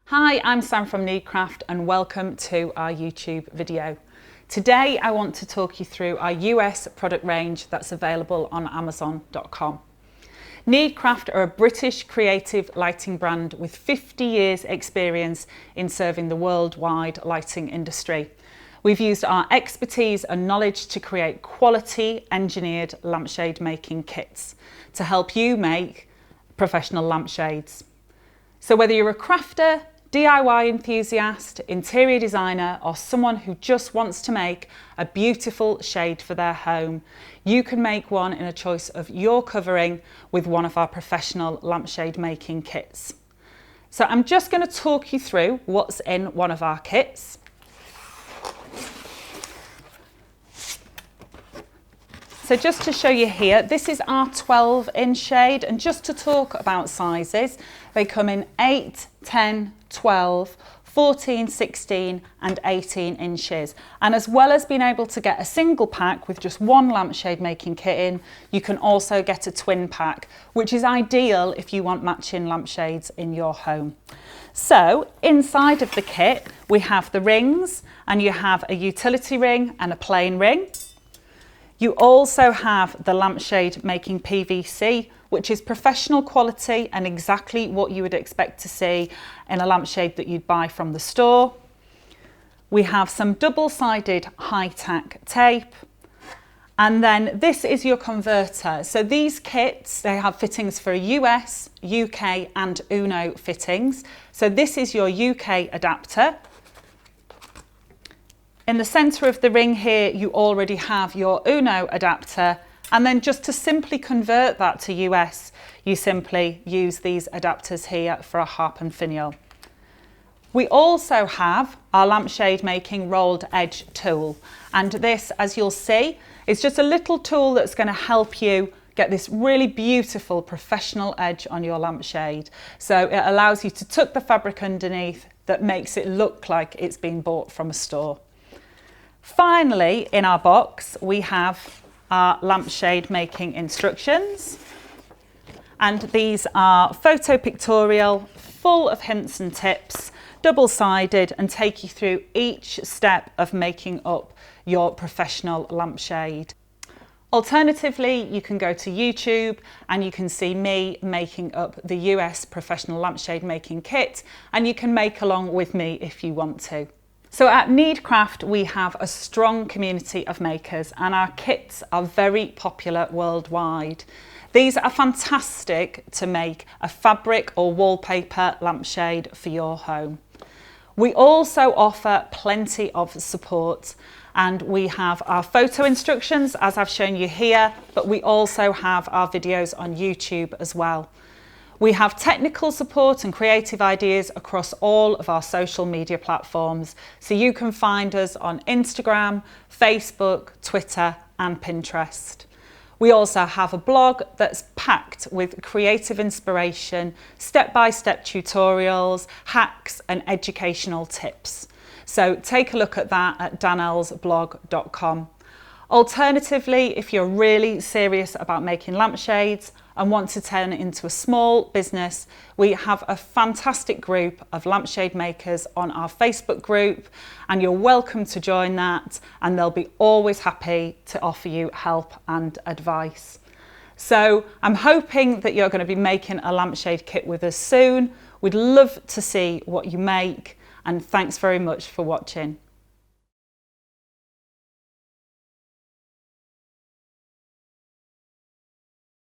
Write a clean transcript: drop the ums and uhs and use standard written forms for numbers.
Hi, I'm Sam from Needcraft and welcome to our YouTube video. Today I want to talk you through our US product range that's available on Amazon.com. Needcraft are a British creative lighting brand with 50 years experience in serving the worldwide lighting industry. We've used our expertise and knowledge to create quality engineered lampshade making kits to help you make professional lampshades. So whether you're a crafter, DIY enthusiast, interior designer, or someone who just wants to make a beautiful shade for their home, you can make one in a choice of your covering with one of our professional lampshade making kits. So I'm just going to talk you through what's in one of our kits. So just to show you here, this is our 12-inch shade, and just to talk about sizes, they come in 8, 10, 12, 14, 16 and 18 inches. And as well as being able to get a single pack with just one lampshade making kit in, you can also get a twin pack, which is ideal if you want matching lampshades in your home. So inside of the kit, we have the rings, and you have a utility ring and a plain ring. You also have the lampshade making PVC, which is professional quality and exactly what you would expect to see in a lampshade that you'd buy from the store. We have some double-sided high-tack tape. And then this is your converter. So these kits, they have fittings for US, UK and Uno fittings. So this is your UK adapter. In the centre of the ring here, you already have your Uno adapter, and then just to simply convert that to US, you simply use these adapters here for a harp and finial. We also have our lampshade making rolled edge tool, and this, as you'll see, is just a little tool that's going to help you get this really beautiful professional edge on your lampshade. So it allows you to tuck the fabric underneath that makes it look like it's been bought from a store. Finally, in our box, we have our lampshade making instructions. And these are photo pictorial, full of hints and tips, double-sided, and take you through each step of making up your professional lampshade. Alternatively, you can go to YouTube and you can see me making up the US professional lampshade making kit, and you can make along with me if you want to. So at Needcraft, we have a strong community of makers, and our kits are very popular worldwide. These are fantastic to make a fabric or wallpaper lampshade for your home. We also offer plenty of support, and we have our photo instructions, as I've shown you here, but we also have our videos on YouTube as well. We have technical support and creative ideas across all of our social media platforms, so you can find us on Instagram, Facebook, Twitter and Pinterest. We also have a blog that's packed with creative inspiration, step-by-step tutorials, hacks and educational tips. So take a look at that at danelsblog.com. Alternatively, if you're really serious about making lampshades and want to turn it into a small business, we have a fantastic group of lampshade makers on our Facebook group, and you're welcome to join that, and they'll be always happy to offer you help and advice. So I'm hoping that you're going to be making a lampshade kit with us soon. We'd love to see what you make, and thanks very much for watching.